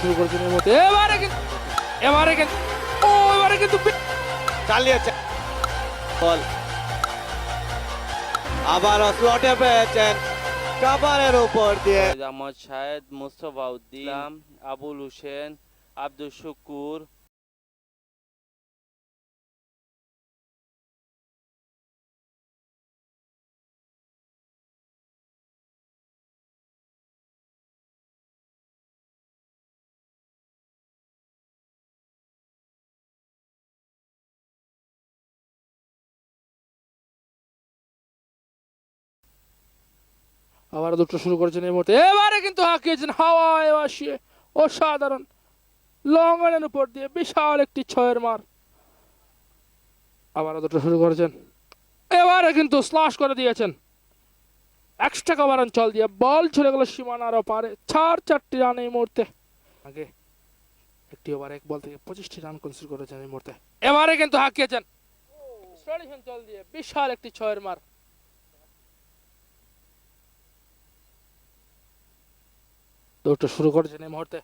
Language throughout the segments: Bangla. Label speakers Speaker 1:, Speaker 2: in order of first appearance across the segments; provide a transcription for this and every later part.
Speaker 1: শুরু করেছেন এর মধ্যে এবারে কিন্তু এবারে কিন্তু
Speaker 2: চালিয়েছেন বল আবার স্লটে পেয়েছেন কাভারের উপর দিয়ে
Speaker 3: আহমদ শাহেদ, মুস্তফা উদ্দিন, আবুল হোসেন, আব্দুল শুকুর।
Speaker 1: আবার দুটো শুরু করেছেন এই মুহূর্তে এবারে কিন্তু হাঁকিয়েছেন হাওয়ায় ভাসিয়ে অসাধারণ লং রানের উপর দিয়ে বিশাল একটি ছয়ের মার। আবার দুটো শুরু করেছেন এবারে কিন্তু স্লাশ করে দিয়েছেন এক্সট্রা কভার অঞ্চল দিয়ে বল চলে গেল সীমানার পারে 4 রান এই মুহূর্তে। আগে একটি ওভার এক বল থেকে 25টি রান কনসিড করেছেন এই মুহূর্তে। এবারে কিন্তু হাঁকিয়েছেন স্ট্রেট অঞ্চল দিয়ে বিশাল একটি ছয়ের মার। দুটো শুরু করেছেন এই মুহূর্তে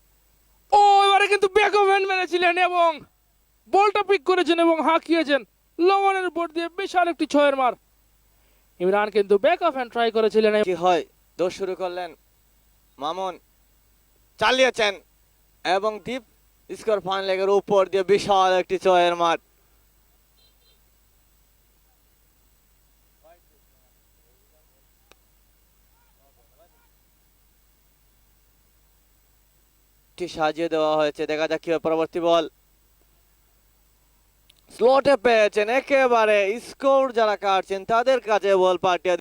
Speaker 1: এবারে কিন্তু ব্যাক অফ হ্যান্ড মেরেছিলেন এবং বলটা পিক করেছেন এবং হাঁকিয়েছেন লঙ্গনের উপর দিয়ে বিশাল একটি ছয়ের মার। ইমরান কিন্তু ব্যাক অফ হ্যান্ড ট্রাই করেছিলেন।
Speaker 2: কি হয় দোষ শুরু করলেন মামুন চালিয়েছেন এবং ডিপ স্কোর ফান লেগের উপর দিয়ে বিশাল একটি ছয়ের মার। সাজিয়ে দেওয়া হয়েছে, দেখা যাক কি হয় পরবর্তী বল। স্লটে পেয়েছেন একেবারে স্কোর যারা কাটছেন তাদের কাছে বল পাঠিয়ে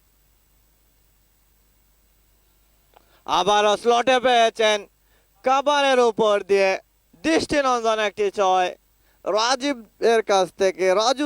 Speaker 2: আবারও স্লটে পেয়েছেন কাভারের উপর দিয়ে দৃষ্টিনন্দন একটি ছয় রাজীব এর কাছ থেকে। রাজু